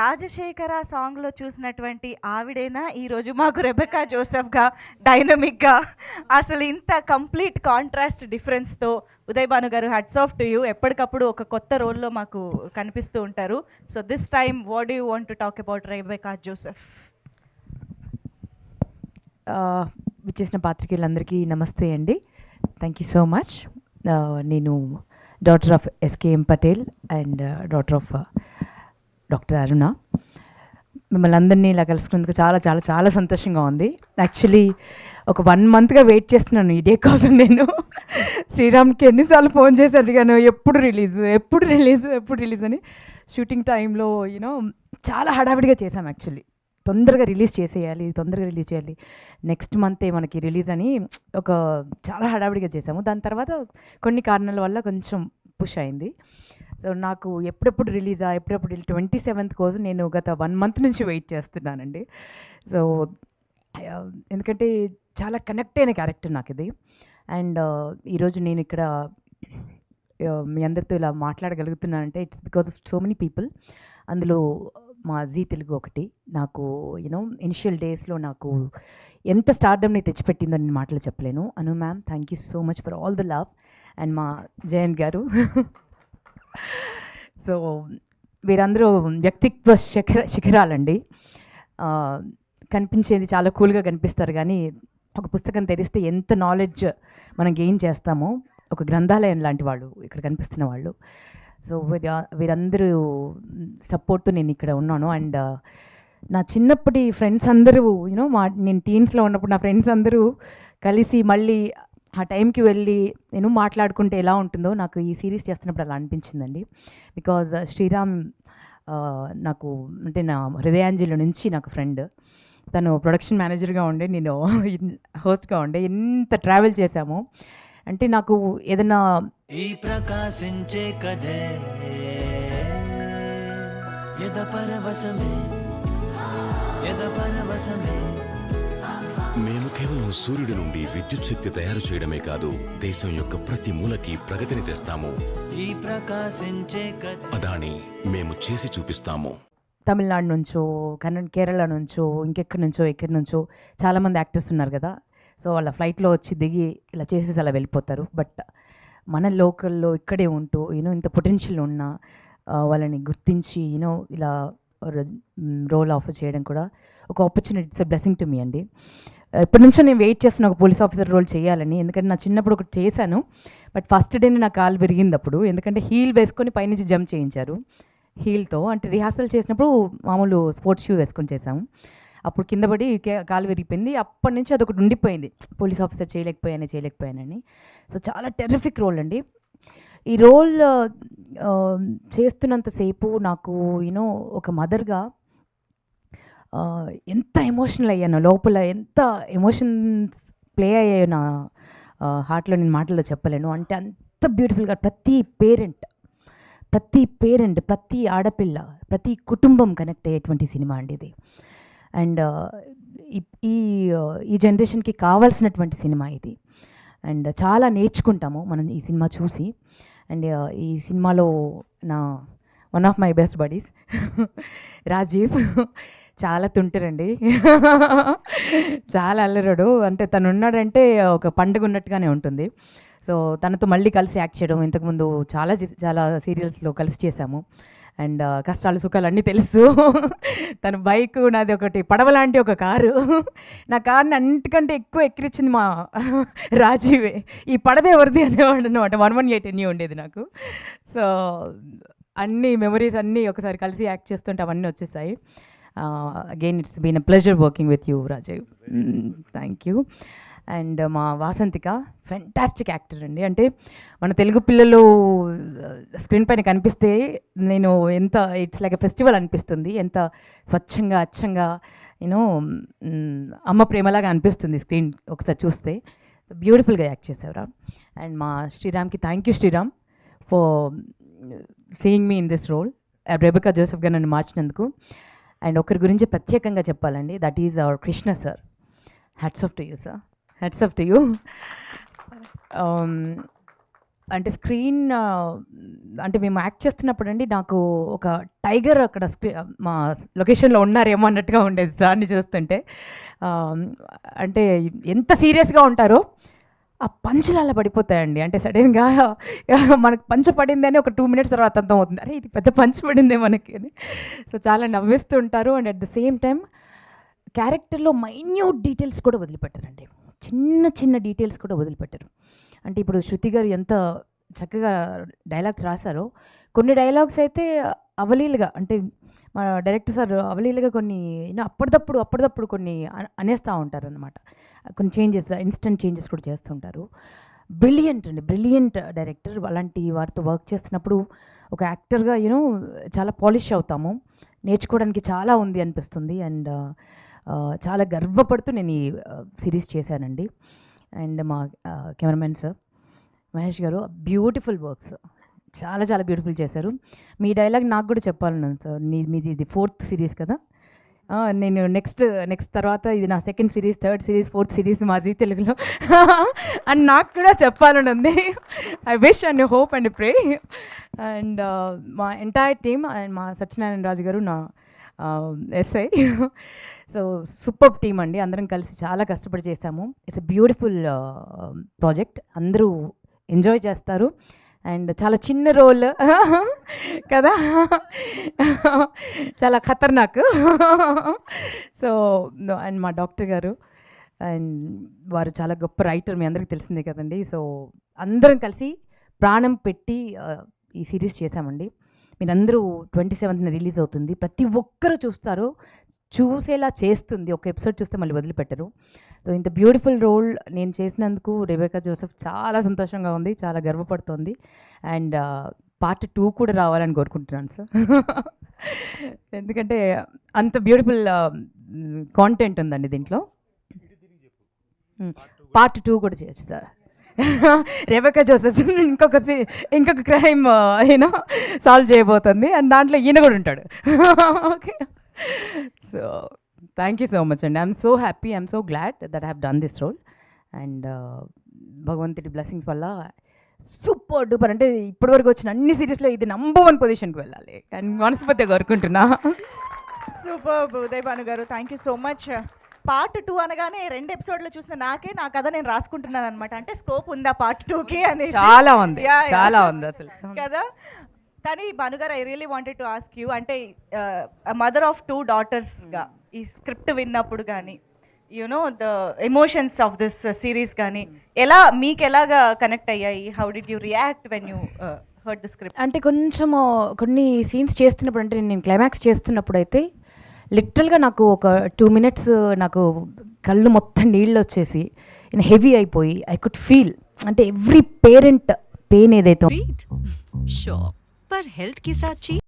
రాజశేఖర సాంగ్లో చూసినటువంటి ఆవిడేనా ఈరోజు మాకు రెబెకా జోసెఫ్గా డైనమిక్గా అసలు ఇంత కంప్లీట్ కాంట్రాస్ట్ డిఫరెన్స్తో ఉదయ్ భాను గారు హ్యాట్స్ ఆఫ్ టు యూ. ఎప్పటికప్పుడు ఒక కొత్త రోల్లో మాకు కనిపిస్తూ ఉంటారు. So this time what do you want to talk about Rebecca Joseph? విచ్చేసిన పాత్రికేయులందరికీ నమస్తే అండి. Thank you so much. నేను daughter of SKM Patel and daughter of doctor Aruna. మిమ్మల్ని అందరినీ ఇలా కలుసుకున్నందుకు చాలా చాలా చాలా సంతోషంగా ఉంది. యాక్చువల్లీ ఒక 1 monthగా వెయిట్ చేస్తున్నాను ఈ డే కోసం. నేను శ్రీరామ్కి ఎన్నిసార్లు ఫోన్ చేసి అడిగాను, ఎప్పుడు రిలీజ్ అని. షూటింగ్ టైంలో యూనో చాలా హడావిడిగా చేశాం. యాక్చువల్లీ తొందరగా రిలీజ్ చేయాలి, నెక్స్ట్ మంతే మనకి రిలీజ్ అని ఒక చాలా హడావిడిగా చేసాము. దాని తర్వాత కొన్ని కారణాల వల్ల కొంచెం పుష్ అయింది. సో నాకు ఎప్పుడెప్పుడు 27th కోసం నేను గత 1 month నుంచి వెయిట్ చేస్తున్నానండి. సో ఎందుకంటే చాలా కనెక్ట్ అయిన క్యారెక్టర్ నాకు ఇది. అండ్ ఈరోజు నేను ఇక్కడ మీ అందరితో ఇలా మాట్లాడగలుగుతున్నానంటే it's because of so many people. అందులో మా జీ తెలుగు ఒకటి నాకు యూనో ఇనిషియల్ డేస్లో నాకు ఎంత స్టార్డమ్ని తెచ్చిపెట్టిందో నేను మాటలు చెప్పలేను. Anu ma'am, thank you so much for all the love. And మా జయంత్ గారు. సో వీరందరూ వ్యక్తిత్వ శిఖరాలండి. కనిపించేది చాలా కూల్గా కనిపిస్తారు, కానీ ఒక పుస్తకం తెరిస్తే ఎంత నాలెడ్జ్ మనం గెయిన్ చేస్తామో, ఒక గ్రంథాలయం లాంటి వాళ్ళు ఇక్కడ కనిపిస్తున్న వాళ్ళు. సో వీరందరూ సపోర్ట్తో నేను ఇక్కడ ఉన్నాను. అండ్ నా చిన్నప్పటి ఫ్రెండ్స్ అందరూ యూనో నేను టీన్స్లో ఉన్నప్పుడు నా ఫ్రెండ్స్ అందరూ కలిసి మళ్ళీ ఆ టైంకి వెళ్ళి నేను మాట్లాడుకుంటే ఎలా ఉంటుందో నాకు ఈ సిరీస్ చేస్తున్నప్పుడు అలా అనిపించిందండి. బికాజ్ శ్రీరామ్ నాకు అంటే నా హృదయాంజలి నుంచి నాకు ఫ్రెండ్. తను ప్రొడక్షన్ మేనేజర్గా ఉండే, నేను హోస్ట్గా ఉండే. ఎంత ట్రావెల్ చేశాము అంటే నాకు ఏదైనా ఈ ప్రకాశించే కథే మేము కేవలం సూర్యుడి నుండి విద్యుత్ శక్తి తయారు చేయడమే కాదు, దేశం యొక్క ప్రతి మూలకి ప్రగతిని తెస్తాము. ఈ ప్రకాశించే కథ అదాని మేము చేసి చూపిస్తాము. తమిళనాడు నుంచో కేరళ నుంచో ఎక్కడి నుంచో చాలామంది యాక్టర్స్ ఉన్నారు కదా. సో వాళ్ళ ఫ్లైట్లో వచ్చి దిగి ఇలా చేసేసి అలా వెళ్ళిపోతారు. బట్ మన లోకల్లో ఇక్కడే ఉంటూ యూనో ఇంత పొటెన్షియల్ ఉన్న వాళ్ళని గుర్తించి యూనో ఇలా రోల్ ఆఫర్ చేయడం కూడా ఒక opportunity. It's a blessing to me అండి. ఇప్పటి నుంచో నేను వెయిట్ చేస్తున్న ఒక పోలీస్ ఆఫీసర్ రోల్ చేయాలని. ఎందుకంటే నా చిన్నప్పుడు ఒకటి చేశాను, బట్ ఫస్ట్ డేనే నా కాలు విరిగింది అప్పుడు. ఎందుకంటే హీల్ వేసుకొని పైనుంచి జంప్ చేయించారు హీల్తో. అంటే రిహార్సల్ చేసినప్పుడు మామూలు స్పోర్ట్స్ షూ వేసుకొని చేశాము. అప్పుడు కింద పడి కాలు విరిగిపోయింది. అప్పటి నుంచి అదొకటి ఉండిపోయింది, పోలీస్ ఆఫీసర్ చేయలేకపోయానని. సో చాలా టెర్రిఫిక్ రోల్ అండి. ఈ రోల్ చేస్తున్నంతసేపు నాకు యూనో ఒక మదర్గా ఎంత ఎమోషనల్ అయ్యానో, లోపల ఎంత ఎమోషన్స్ ప్లే అయ్యాయో నా హార్ట్లో నేను మాటల్లో చెప్పలేను. అంటే అంత బ్యూటిఫుల్గా ప్రతి పేరెంట్, ప్రతి ఆడపిల్ల, ప్రతి కుటుంబం కనెక్ట్ అయ్యేటువంటి సినిమా అండి ఇది. అండ్ ఈ జనరేషన్కి కావాల్సినటువంటి సినిమా ఇది. అండ్ చాలా నేర్చుకుంటాము మనం ఈ సినిమా చూసి. అండ్ ఈ సినిమాలో నా one of my best buddies Rajiv చాలా తుంటారండి. చాలా అల్లరాడు. అంటే తను ఉన్నాడంటే ఒక పండుగ ఉన్నట్టుగానే ఉంటుంది. సో తనతో మళ్ళీ కలిసి యాక్ట్ చేయడం, ఇంతకుముందు చాలా సీరియల్స్లో కలిసి చేశాము. అండ్ కష్టాలు సుఖాలు అన్నీ తెలుసు. తన బైక్, నాది ఒకటి పడవ లాంటి ఒక కారు. నా కార్ని అన్నిటికంటే ఎక్కువ ఎక్కిరించింది మా రాజీవే. ఈ పడవ ఎవరిది అనేవాడు అనమాట. 118 ఎన్ని ఉండేది నాకు. సో అన్ని మెమరీస్ అన్నీ ఒకసారి కలిసి యాక్ట్ చేస్తుంటే అవన్నీ వచ్చేసాయి. Again it's been a pleasure working with you Rajiv. Thank you. And మా వాసంతిక ఫెంటాస్టిక్ యాక్టర్ అండి. అంటే మన తెలుగు పిల్లలు స్క్రీన్ పైన కనిపిస్తే నేను ఎంత ఇట్స్ లైక్ ఎ ఫెస్టివల్ అనిపిస్తుంది. ఎంత స్వచ్ఛంగా అచ్చంగా యూనో అమ్మ ప్రేమలాగా అనిపిస్తుంది స్క్రీన్ ఒకసారి చూస్తే. బ్యూటిఫుల్గా యాక్ట్ చేసేవరా. అండ్ మా శ్రీరామ్కి thank you Sriram for seeing me in this role. Rebecca జోసెఫ్గా నన్ను మార్చినందుకు. అండ్ ఒకరి గురించి ప్రత్యేకంగా చెప్పాలండి, that is our Krishna sir. Hats off to you sir, hats off to you. అంటే స్క్రీన్ అంటే మేము యాక్ట్ చేస్తున్నప్పుడు అండి నాకు ఒక టైగర్ అక్కడ మా లొకేషన్లో ఉన్నారేమో అన్నట్టుగా ఉండేది సార్ని చూస్తుంటే. అంటే ఎంత సీరియస్గా ఉంటారో ఆ పంచులు అలా పడిపోతాయండి. అంటే సడన్గా మనకు పంచ పడిందని ఒక 2 minutes తర్వాత అర్థం అవుతుంది, అరే ఇది పెద్ద పంచ్ పడిందే మనకి అని. సో చాలా నవ్విస్తుంటారు. And at the same time క్యారెక్టర్లో మైన్యూట్ డీటెయిల్స్ కూడా వదిలిపెట్టారండి. చిన్న చిన్న డీటెయిల్స్ కూడా వదిలిపెట్టారు. అంటే ఇప్పుడు శృతి గారు ఎంత చక్కగా డైలాగ్స్ రాశారో, కొన్ని డైలాగ్స్ అయితే అవలీలుగా, అంటే మా డైరెక్టర్ సార్ అవలీలుగా కొన్ని అప్పటిదప్పుడు కొన్ని అనేస్తూ ఉంటారనమాట. కొన్ని చేంజెస్, ఇన్స్టెంట్ చేంజెస్ కూడా చేస్తుంటారు. బ్రిలియంట్ అండి, బ్రిలియంట్ డైరెక్టర్. అలాంటి వారితో వర్క్ చేస్తున్నప్పుడు ఒక యాక్టర్గా చాలా పాలిష్ అవుతాము. నేర్చుకోవడానికి చాలా ఉంది అనిపిస్తుంది. అండ్ చాలా గర్వపడుతూ నేను ఈ సిరీస్ చేశానండి. అండ్ మా కెమెరామెన్ సార్ మహేష్ గారు బ్యూటిఫుల్ వర్క్స్, చాలా చాలా బ్యూటిఫుల్ చేశారు. మీ డైలాగ్ నాకు కూడా చెప్పాలన్నాను సార్. మీది ఇది 4th సిరీస్ కదా. నేను నెక్స్ట్ తర్వాత ఇది నా 2nd series, 3rd series, 4th series మా జీ తెలుగులో అని నాకు కూడా చెప్పాలని ఉంది. I wish and hope and pray. And మా ఎంటైర్ టీమ్ అండ్ మా సత్యనారాయణ రాజు గారు నా ఎస్ఐ. సో సూపర్ టీమ్ అండి, అందరం కలిసి చాలా కష్టపడి చేశాము. ఇట్స్ ఎ బ్యూటిఫుల్ ప్రాజెక్ట్, అందరూ ఎంజాయ్ చేస్తారు. అండ్ చాలా చిన్న రోల్ కదా, చాలా ఖతర్నాక్. సో అండ్ మా డాక్టర్ గారు, అండ్ వారు చాలా గొప్ప రైటర్, మీ అందరికీ తెలిసిందే కదండి. సో అందరం కలిసి ప్రాణం పెట్టి ఈ సిరీస్ చేశామండి. మీరందరూ 27th రిలీజ్ అవుతుంది. ప్రతి ఒక్కరూ చూస్తారు, చూసేలా చేస్తుంది. ఒక ఎపిసోడ్ చూస్తే మళ్ళీ వదిలిపెట్టరు. సో ఇంత బ్యూటిఫుల్ రోల్ నేను చేసినందుకు రెబెకా జోసెఫ్ చాలా సంతోషంగా ఉంది, చాలా గర్వపడుతోంది. అండ్ Part 2 కూడా రావాలని కోరుకుంటున్నాను సార్. ఎందుకంటే అంత బ్యూటిఫుల్ కాంటెంట్ ఉందండి దీంట్లో. Part 2 కూడా చేయొచ్చు సార్. రెబెకా జోసెఫ్ ఇంకొక క్రైమ్ సాల్వ్ చేయబోతుంది, అండ్ దాంట్లో ఈయన కూడా ఉంటాడు. Okay, so thank you so much అండి. I'm so happy, I'm so glad that I have done this role. And భగవంతుడి బ్లెస్సింగ్స్ వల్ల సూపర్ డూపర్, అంటే ఇప్పటివరకు వచ్చిన అన్ని సిరీస్లో ఇది నంబర్ 1 పొజిషన్కి వెళ్ళాలి కానీ మనస్ఫూర్తిగా కోరుకుంటున్నా. సూపర్ ఉదయ్ భాను గారు, thank you so much. Part 2 అనగానే 2 ఎపిసోడ్లో చూసిన నా కథ నేను రాసుకుంటున్నాను అనమాట. అంటే స్కోప్ ఉందా Part 2కి అని. చాలా ఉంది, చాలా ఉంది అసలు కదా. కానీ భానుగారు, I really wanted to ask you, అంటే మదర్ ఆఫ్ 2 daughtersగా ఈ స్క్రిప్ట్ విన్నప్పుడు కానీ the emotions of this series కానీ మీకు ఎలాగా కనెక్ట్ అయ్యాయి? How did you react when you heard the script? అంటే కొంచెం కొన్ని సీన్స్ చేస్తున్నప్పుడు, అంటే నేను క్లైమాక్స్ చేస్తున్నప్పుడు అయితే లిటరల్గా నాకు ఒక 2 minutes నాకు కళ్ళు మొత్తం నీళ్ళు వచ్చేసి హెవీ అయిపోయి ఐ కుడ్ ఫీల్, అంటే ఎవ్రీ పేరెంట్ పెయిన్ ఏదైతే श्योर पर हेल्थ के साथ चीज